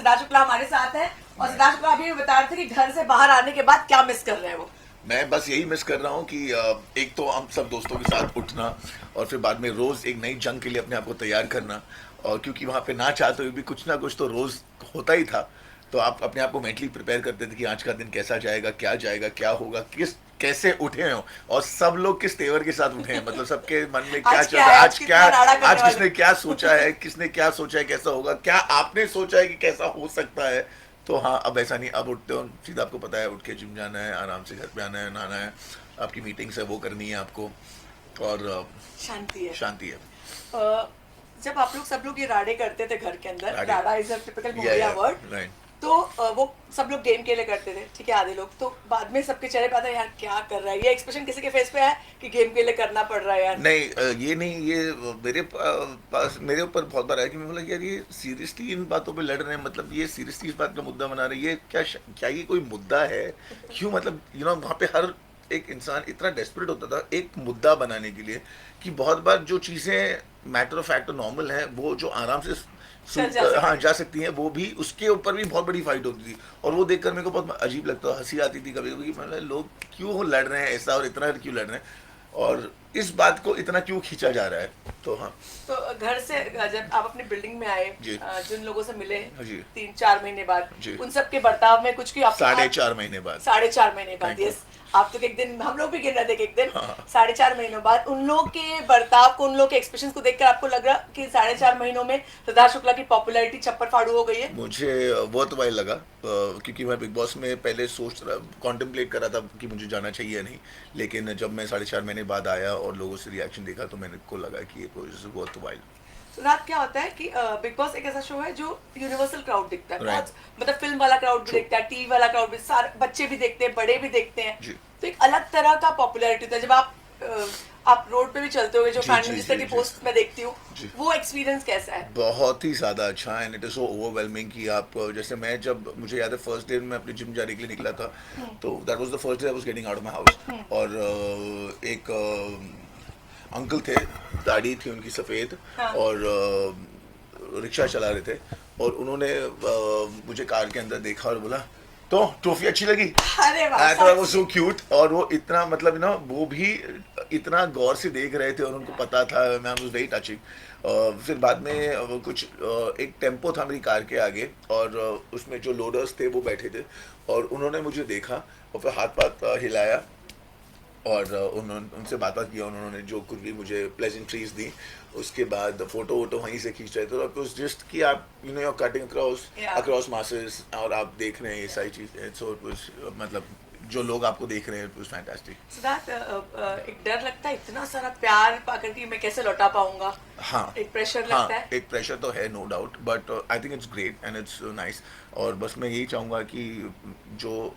सिद्धार्थ शुक्ला हमारे साथ है और सिद्धार्थ शुक्ला अभी भी बता रहे थे कि घर से बाहर आने के बाद क्या मिस कर रहे हैं वो। मैं बस यही मिस कर रहा हूँ कि एक तो हम सब दोस्तों के साथ उठना और फिर बाद में रोज एक नई जंग के लिए अपने आप को तैयार करना, और क्योंकि वहाँ पे ना चाहते हुए भी कुछ ना कुछ तो रोज होता ही था, तो आप अपने आप को मेंटली प्रिपेयर करते थे कि आज का दिन कैसा जाएगा, क्या होगा, किस कैसे उठे हो और सब लोग किस तेवर के साथ उठे हैं, मतलब सबके मन में क्या चल रहा है, आज किसने क्या सोचा है, कैसा होगा, क्या आपने सोचा है कि कैसा हो सकता है। तो हाँ, अब ऐसा नहीं, अब उठते हो सीधा आपको पता है, उठ के जिम जाना है, आराम से घर पे आना है, नहाना है, आपकी मीटिंग्स है वो करनी है आपको, और शांति है। जब आप लोग सब लोग ये राड़े करते थे घर के अंदर, राड़ा इज अ टिपिकल मुंबईया वर्ड, तो वो सब लोग गेम के लिए करते थे, ठीक है, आधे लोग, तो बाद में सबके चेहरे पे आता है यार क्या कर रहा है, ये एक्सप्रेशन किसी के फेस पे है कि गेम के लिए करना पड़ रहा है यार। नहीं, ये नहीं, ये मेरे पास मेरे ऊपर बहुत बार है कि मैं बोला यार ये सीरियसली इन बातों पे लड़ रहे हैं, मतलब ये सीरियसली इस बात का मुद्दा बना रहे हैं, ये क्या ये कोई मुद्दा है, क्यों, मतलब वहाँ पे हर एक इंसान इतना डेस्परेट होता था एक मुद्दा बनाने के लिए कि बहुत बार जो चीज़ें मैटर ऑफ फैक्ट नॉर्मल है, वो जो आराम से हाँ जा सकती हैं, वो भी उसके ऊपर भी बहुत बड़ी फाइट होती थी, और वो देखकर मेरे को बहुत अजीब लगता, हंसी आती थी कभी कभी, मतलब लोग क्यों लड़ रहे हैं ऐसा, और इतना क्यों लड़ रहे हैं, और इस बात को इतना क्यों खींचा जा रहा है। तो हाँ, तो घर से जब आप अपनी बिल्डिंग में आए, जिन लोगों से मिले 3-4 महीने बाद, उन सब के बर्ताव में कुछ की 4.5 महीने बाद 4.5 महीने बाद, यस, आप तो एक दिन, हम लोग भी गिन रहे थे एक दिन, 4.5 महीनों बाद उन लोग के बर्ताव को, उन लोग के एक्सप्रेशन को देखकर आपको लग रहा कि 4.5 महीनों में सिद्धार्थ शुक्ला की पॉपुलैरिटी छप्पर फाड़ू हो गई है? मुझे बहुत वाइल लगा, क्योंकि मैं बिग बॉस में पहले कॉन्टेम्पलेट कर रहा था कि मुझे जाना चाहिए या नहीं, लेकिन जब मैं 4.5 महीने बाद आया और लोगों से रिएक्शन देखा तो मेरे को लगा कि ये बहुत वाइल। रात क्या होता है कि बिग बॉस एक ऐसा शो है जो यूनिवर्सल क्राउड दिखता है, बहुत मतलब फिल्म वाला क्राउड भी देखता है, टीवी वाला क्राउड भी, सारे बच्चे भी देखते हैं, बड़े भी देखते हैं, तो एक अलग तरह का पॉपुलैरिटी होता है। जब आप रोड पे भी चलते होगे, जो प्राइम मिनिस्टर की पोस्ट मैं देखती हूँ, वो एक्सपीरियंस कैसा है? बहुत ही ज़्यादा अच्छा, and it is so overwhelming कि आप, जैसे मैं, जब मुझे याद है फर्स्ट डे में अपनी जिम जाने के लिए निकला था, तो that was the first day I was getting out of my house, और एक अंकल थे, दाढ़ी थी उनकी सफ़ेद, और रिक्शा चला रहे थे, और उन्होंने मुझे कार के अंदर देखा और बोला तो ट्रॉफी अच्छी लगी। अरे वाह, वो सो क्यूट, और वो इतना मतलब वो भी इतना गौर से देख रहे थे और उनको पता था, मैम वाज वेरी टचिंग। फिर बाद में कुछ एक टेम्पो था मेरी कार के आगे, और उसमें जो लोडर्स थे वो बैठे थे, और उन्होंने मुझे देखा और फिर हाथ पाथ हिलाया, और उनसे बात किया, उन्होंने जो कुछ भी मुझे प्लेजेंट्रीज दी, उसके बाद फोटो वोटो वहीं से खींच रहे थे, तो जस्ट कि आप यू कटिंग अक्रॉस मासेस, और आप देख रहे हैं ये सारी चीज़ें, सो मतलब जो लोग आपको देख रहे हैं, इट वाज फैंटास्टिक। सिद्धार्थ, एक डर लगता है इतना सारा प्यार पाकर कि मैं कैसे लौटा पाऊंगा? हाँ, एक प्रेशर लगता है? एक प्रेशर तो है, no doubt, but I think it's great and it's nice, और बस मैं यही चाहूँगा कि जो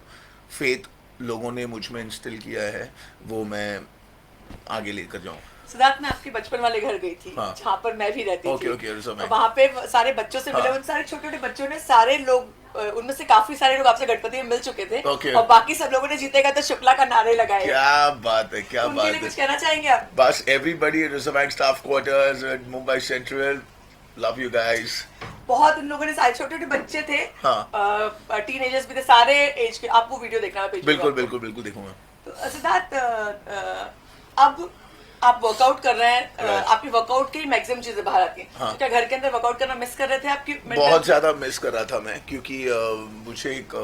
फेथ लोगों ने मुझ में इंस्टिल किया है वो मैं आगे लेकर जाऊँ। सिद्धार्थ, मैं आपके बचपन वाले घर गई थी, जहाँ पर मैं भी रहती थी, वहाँ पे सारे बच्चों से मिले, उन सारे छोटे छोटे बच्चों ने, सारे लोग, उनमें से काफी सारे लोग आपसे गणपति में मिल चुके थे, और बाकी सब लोगों ने जीतेगा तो शुक्ला का नारे लगाए। क्या बात है, क्या बात है, कुछ कहना चाहेंगे आप? बस everybody in reserve bank staff quarters, Mumbai central, love you guys. बहुत उन लोगों ने, सारे छोटे छोटे बच्चे थे, टीनेजर्स भी थे, सारे एज के, आप वो वीडियो देखना, बिल्कुल बिल्कुल बिल्कुल देखूंगा। तो सिद्धार्थ, अब आप वर्कआउट कर रहे हैं, आपकी वर्कआउट की मैक्सिमम चीजें बाहर आती हैं, क्या घर के अंदर वर्कआउट करना मिस कर रहे थे आपकी? बहुत ज्यादा मिस कर रहा था मैं, क्योंकि मुझे एक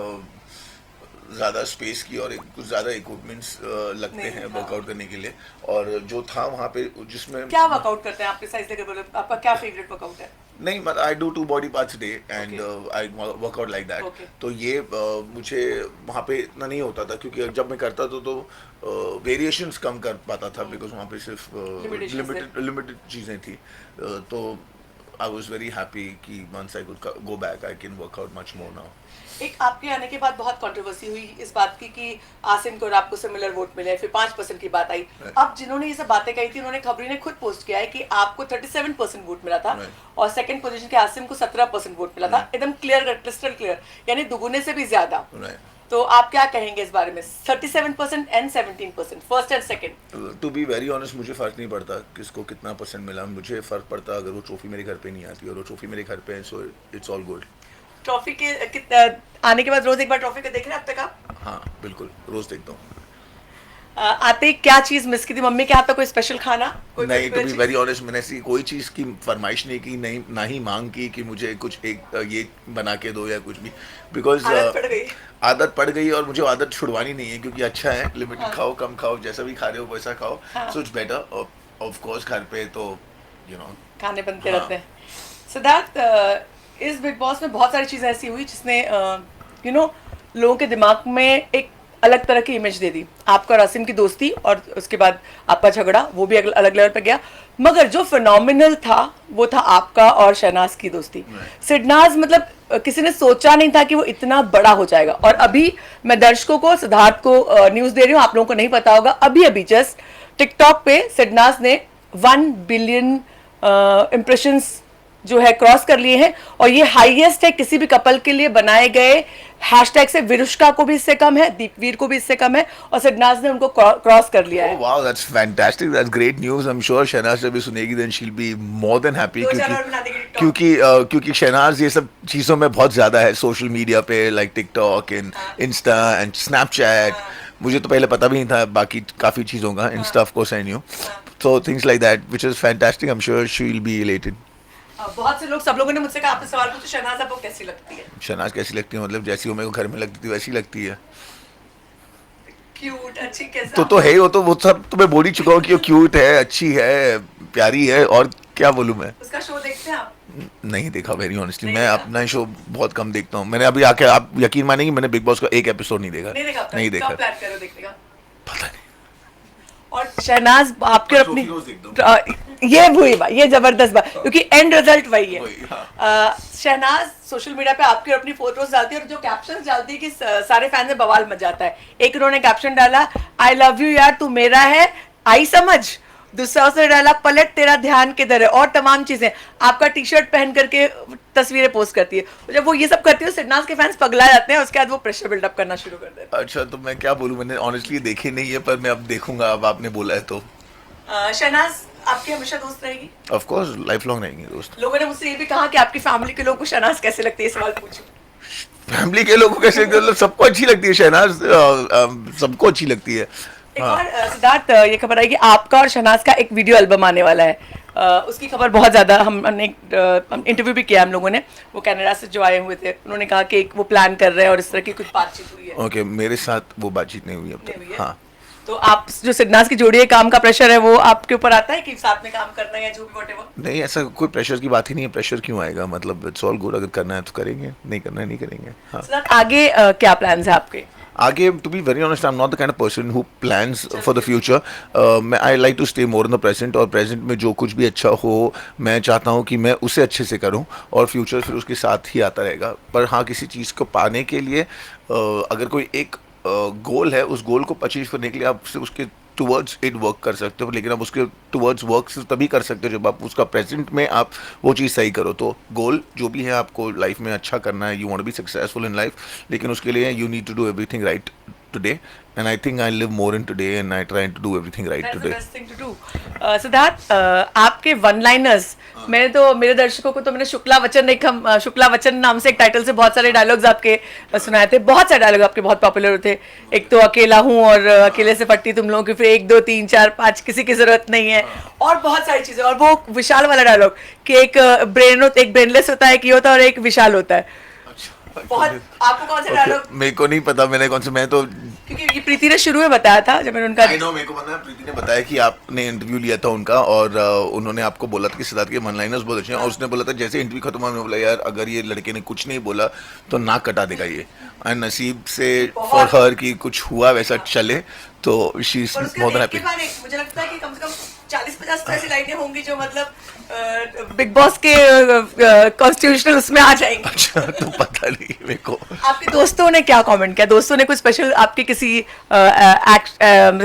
ज़्यादा स्पेस की और कुछ ज़्यादा इक्विपमेंट्स लगते हैं वर्कआउट करने के लिए, और जो था वहाँ पे, जिसमें क्या वर्कआउट करते हैं, आपके साइज लेकर बोलो, आपका क्या फेवरेट वर्कआउट है? नहीं, मतलब I do 2 body parts day and I workout like that, तो ये मुझे वहाँ पे इतना नहीं होता था, क्योंकि जब मैं करता था तो वेरिएशंस कम कर पाता था, बिकॉज वहाँ पे सिर्फ लिमिटेड चीज़ें थी, तो आई वॉज वेरी हैप्पी कि once I could go back I can work out much more now. एक आपके आने के बाद बहुत कंट्रोवर्सी हुई इस बात की कि आसिम को और आपको सिमिलर वोट मिले, फिर 5% की बात आई। अब जिन्होंने ये सब बातें कही थी, उन्होंने, खबरी ने खुद पोस्ट किया है कि आपको 37% वोट मिला था और सेकंड पोजीशन के आसिम को 17% वोट मिला था, एकदम क्लियर, क्रिस्टल क्लियर, यानी दुगुने से भी ज्यादा। तो आप क्या कहेंगे इस बारे में? 37% and 17%, first and second. To be very honest, मुझे फर्क नहीं पड़ता किसको कितना परसेंट मिला, मुझे फर्क पड़ता अगर वो ट्रॉफी मेरे घर पे नहीं आती, और वो ट्रॉफी मेरे घर पे है, so it's all good. Trophy के आने के बाद रोज एक बार ट्रॉफी को देख रहे हैं अब तक आप? हाँ बिल्कुल, रोज देखता हूँ। आते ही क्या चीज मिस की थी? मम्मी के हाथ का कोई स्पेशल खाना? कोई नहीं, टू particular बी चीज़? वेरी ऑनेस्ट, मैंने ऐसी कोई चीज़ की फरमाइश नहीं की, नहीं ना ही मांग की कि मुझे कुछ एक ये बना के दो या कुछ भी, बिकॉज आदत पड़ गई। आदत पड़ गई और मुझे आदत छुड़वानी नहीं है, क्योंकि अच्छा है, लिमिटेड खाओ, कम खाओ, जैसा भी खा रहे हो वैसा खाओ, हाँ। So it's better. Of course घर पे तो खाने बनते हाँ। रहते हैं। सिद्धार्थ, इस बिग बॉस में बहुत सारी चीजें ऐसी हुई जिसने लोगों के दिमाग में एक अलग तरह की इमेज दे दी। आपका और आसिम की दोस्ती और उसके बाद आपका झगड़ा, वो भी अलग लेवल पे गया। मगर जो फिनोमिनल था वो था आपका और शहनाज की दोस्ती। सिडनाज मतलब किसी ने सोचा नहीं था कि वो इतना बड़ा हो जाएगा। और अभी मैं दर्शकों को, सिद्धार्थ को न्यूज दे रही हूँ, आप लोगों को नहीं पता होगा, अभी अभी जस्ट टिकटॉक पे सिडनाज ने 1 बिलियन इम्प्रेशंस जो है क्रॉस कर लिए हैं, और ये हाईएस्ट है किसी भी कपल के लिए बनाए गए हैशटैग से। विरुष्का को भी इससे कम है, दीपवीर को भी इससे कम है, और सिडनाज ने उनको क्रॉस कर लिया है। Wow, that's fantastic, that's great news. I am sure Shahnaz जब भी सुनेगी then she will be more than happy, 2,000 और बना देगी TikTok। क्योंकि शहनाज ये सब चीज़ों में बहुत ज़्यादा है, सोशल मीडिया पे, like TikTok and Insta and Snapchat. मुझे तो पहले पता भी नहीं था बाकी काफ़ी चीज़ों का, Insta of course I knew, so things like that which is fantastic. I am sure she will B elated. बहुत से लोग, सब लोगों ने मुझसे कहा, आपसे सवाल पूछो, शहनाज आपको कैसी लगती है? शहनाज कैसी लगती है? मतलब जैसी वो मेरे को घर में लगती थी वैसी लगती है। क्यूट, अच्छी, कैसा? तो है ही, वो सब तो मैं बोल ही चुका हूँ कि वो क्यूट है, अच्छी है, प्यारी है, और क्या बोलूँ मैं। उसका शो देखते हैं आप? नहीं देखा, वेरी ऑनेस्टली। नहीं मैं देखा? अपना शो बहुत कम देखता हूँ। मैंने अभी आके, आप यकीन मानेंगे, मैंने बिग बॉस का एक एपिसोड नहीं देखा। नहीं देखा अब तक? नहीं देखा, कब प्लान करो देखने का? पता नहीं। और शहनाज आपके मैं अपनी ट्रॉफी रोज देखता ये हुई बात, ये जबरदस्त बात, क्योंकि एंड रिजल्ट वही है। वही, हाँ। शहनाज सोशल मीडिया पे आपकी और अपनी फोटोज डालती है, और जो कैप्शन डालती है कि सारे फैन में बवाल मच जाता है। एक उन्होंने कैप्शन डाला, आई लव यू यार, तू मेरा है, आई समझ। दूसरा उसने डाला, पलट तेरा ध्यान किधर है, और तमाम चीजें। आपका टी शर्ट पहन करके तस्वीरें पोस्ट करती है। जब वो ये सब करती है, सिडनाज के फैंस पगला जाते हैं, उसके बाद वो प्रेशर बिल्डअप करना शुरू कर देते अच्छा, तो मैं क्या बोलूँ, मैंने ऑनेस्टली देखी नहीं है, पर मैं अब देखूंगा, अब आपने बोला है तो। हैं। शहनाज आपकी हमेशा दोस्त रहेगी? ऑफ कोर्स, लाइफ लॉन्ग रहेंगे दोस्त। लोगों ने मुझसे ये भी कहा कि आपकी फैमिली के लोगों को शहनाज कैसे लगती है, ये सवाल पूछो। फैमिली के लोगों को कैसे, मतलब सबको अच्छी लगती है शहनाज, सबको अच्छी लगती है। एक और सिद्धार्थ, ये खबर आई कि आपका और शहनाज का एक वीडियो एल्बम आने वाला है। उसकी खबर बहुत ज़्यादा हमने इंटरव्यू भी किया हम लोगों ने, वो कनाडा से जो आए हुए थे, उन्होंने कहा कि वो प्लान कर रहे हैं और इस तरह की कुछ बातचीत हुई है। ओके, मेरे साथ वो बातचीत नहीं हुई अब नहीं हुई तक। है? हाँ, तो आप जो सिडनाज की जोड़ी है, काम का प्रेशर है, वो आपके ऊपर आता है कि साथ में काम करना है या जो भी व्हाटएवर? नहीं, ऐसा कोई प्रेशर की बात ही नहीं है। प्रेशर क्यों आएगा? मतलब इट्स ऑल गुड, अगर करना है तो करेंगे, नहीं करना है नहीं करेंगे। हाँ, सिद्धार्थ, आगे क्या प्लान्स है आपके? आगे, to be very honest, I am not the kind of person who plans for the future. मैं I like to stay more in the present, और प्रेजेंट में जो कुछ भी अच्छा हो, मैं चाहता हूँ कि मैं उसे अच्छे से करूँ, और फ्यूचर फिर उसके साथ ही आता रहेगा। पर हाँ, किसी चीज़ को पाने के लिए अगर कोई एक गोल है, उस गोल को अचीव करने के लिए आप सिर्फ उसके टुवर्ड्स इट वर्क कर सकते हो, लेकिन आप उसके टुवर्ड्स वर्क सिर्फ तभी कर सकते हो जब आप उसका प्रेजेंट में आप वो चीज़ सही करो। तो गोल जो भी है, आपको लाइफ में अच्छा करना है, you want to be successful in life, लेकिन उसके लिए you need to do everything right today, and I think I live more in today, and I try to do everything right That's the today. best thing to do. Siddharth, आपके one liners, मैंने तो, मेरे दर्शकों को तो मैंने शुक्ला वचन नाम से एक टाइटल से बहुत सारे डायलॉग्स आपके सुनाए थे। बहुत सारे डायलॉग आपके बहुत पॉपुलर थे। एक तो अकेला हूँ, और अकेले से फटती तुम लोगों की, फिर 1 2 3 4 5 किसी की जरूरत नहीं है, और बहुत सारी चीजें। और वो विशाल वाला डायलॉग कि एक ब्रेनलेस होता है, एक ये होता है, और एक विशाल होता है। बहुत, आपको कौन सा डायलॉग? मेरे को नहीं पता मैंने कौन सा, मैं तो क्योंकि ये प्रीति ने शुरू में बताया था जब मैंने उनका आई नो, मेरे को पता है, प्रीति ने बताया कि आपने इंटरव्यू लिया था उनका, और उन्होंने आपको बोला था कि सिद्धार्थ के वन लाइनर्स बहुत अच्छे हैं, और उसने बोला था जैसे इंटरव्यू खत्म हुआ, उन्होंने बोला यार अगर ये लड़के ने कुछ नहीं बोला तो नाक कटा देगा ये, एंड नसीब से फॉर हर की कुछ हुआ वैसा चले, तो शी इज और उसके मोर देन एक के हैप्पी। बाद एक, मुझे लगता है कि कम से कम 40-50 ऐसी लाइनें होंगी जो मतलब बिग बॉस के कॉन्स्टिट्यूशनल उसमें आ जाएंगी। अच्छा, तो पता नहीं मेरे को। आपके दोस्तों ने क्या कमेंट किया? दोस्तों ने कुछ स्पेशल आपके किसी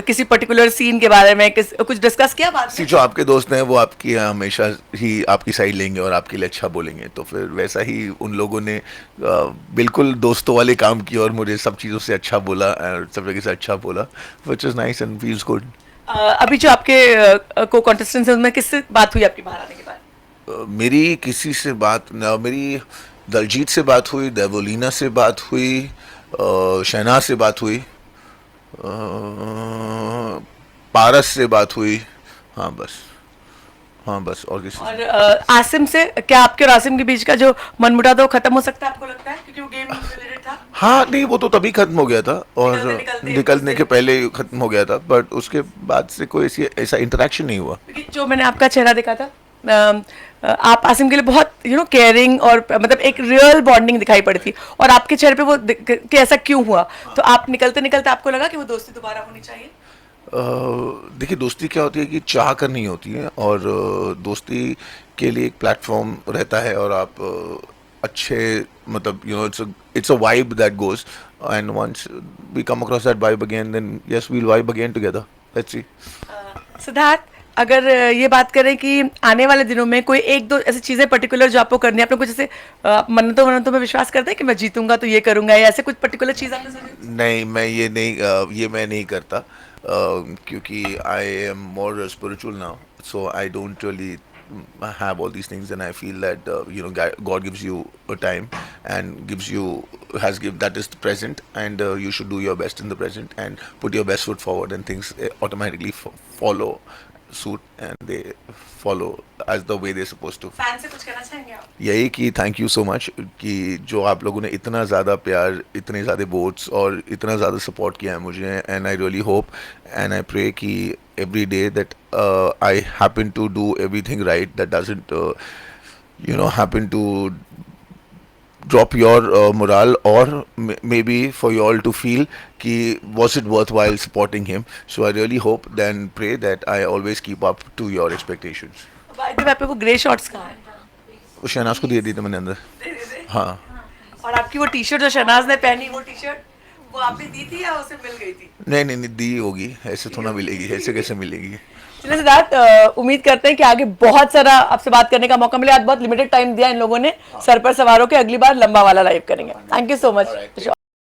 किसी पर्टिकुलर सीन के बारे में कुछ डिस्कस किया बात जो आपके दोस्त हैं वो आपकी हमेशा ही आपकी साइड लेंगे और आपके लिए अच्छा बोलेंगे, तो फिर वैसा ही उन लोगों ने बिल्कुल दोस्तों वाले काम किए और मुझे सब चीज़ों से अच्छा बोला और सब जगह से अच्छा बोला, which is nice and feels good. अभी जो आपके को कॉन्टेस्टेंट्स हैं उनमें किससे बात हुई आपकी बाहर आने के बाद? मेरी किसी से बात न, मेरी दलजीत से बात हुई, देवोलीना से बात हुई, शहनाज से बात हुई, पारस से बात हुई। हाँ बस और किसी और आसिम से क्या आपके और आसिम के बीच का जो मनमुटाव था वो खत्म हो सकता है आपको लगता है, क्योंकि वो गेम रिलेटेड था? हाँ नहीं, वो तो तभी खत्म हो गया था और निकलते निकलने के पहले ही खत्म हो गया था, बट उसके बाद से कोई ऐसा इंटरेक्शन नहीं हुआ। क्योंकि जो मैंने आपका चेहरा देखा था, आप आसिम के लिए बहुत केयरिंग और मतलब एक रियल बॉन्डिंग दिखाई पड़ी थी, और आपके चेहरे पे वो कि ऐसा क्यों हुआ? तो आप निकलते निकलते आपको लगा कि वो दोस्ती दोबारा होनी चाहिए? देखिए, दोस्ती क्या होती है कि चाह कर नहीं होती है, और दोस्ती के लिए एक प्लेटफॉर्म रहता है, और आप अच्छे मतलब it's a vibe that goes, and once we come across that vibe again, then yes we'll vibe again together, let's see. Siddharth, अगर ये बात करें कि आने वाले दिनों में कोई एक दो ऐसी चीजें पर्टिकुलर जो आपको करनी है, आपने कुछ ऐसे मन्नतों में विश्वास करते हैं कि मैं जीतूंगा तो ये करूंगा, या ऐसे कुछ पर्टिकुलर चीज आपने सोची? नहीं, मैं नहीं करता, क्योंकि I am more spiritual now, so I don't really have all these things, and I feel that God gives you a time and that is the present, and you should do your best in the present and put your best foot forward, and things automatically follow suit, and they follow as the way they're supposed to. Fan से कुछ कहना चाहेंगे आप? यही कि thank you so much कि जो आप लोगों ने इतना ज़्यादा प्यार, इतने ज़्यादा वोट्स और इतना ज़्यादा सपोर्ट किया है मुझे, and I really hope and I pray कि every day that I happen to do everything right, that doesn't happen to drop your morale, or maybe for you all to feel ki was it worthwhile supporting him. So I really hope then pray that I always keep up to your expectations. By the way, आपके वो grey shorts कहाँ हैं? वो शहनाज को दिए थे मैंने अंदर। दे दे दे। हाँ, और आपकी वो टी शर्ट जो शहनाज ने पहनी, वो टी शर्ट वो आपने दी थी या उसे मिल गई थी? नहीं दी होगी, ऐसे थोड़ा मिलेगी, ऐसे कैसे मिलेगी। चलिए सिद्धार्थ, उम्मीद करते हैं कि आगे बहुत सारा आपसे बात करने का मौका मिले। आज बहुत लिमिटेड टाइम दिया इन लोगों ने, सर पर सवार होकर अगली बार लंबा वाला लाइव करेंगे। Thank you so much.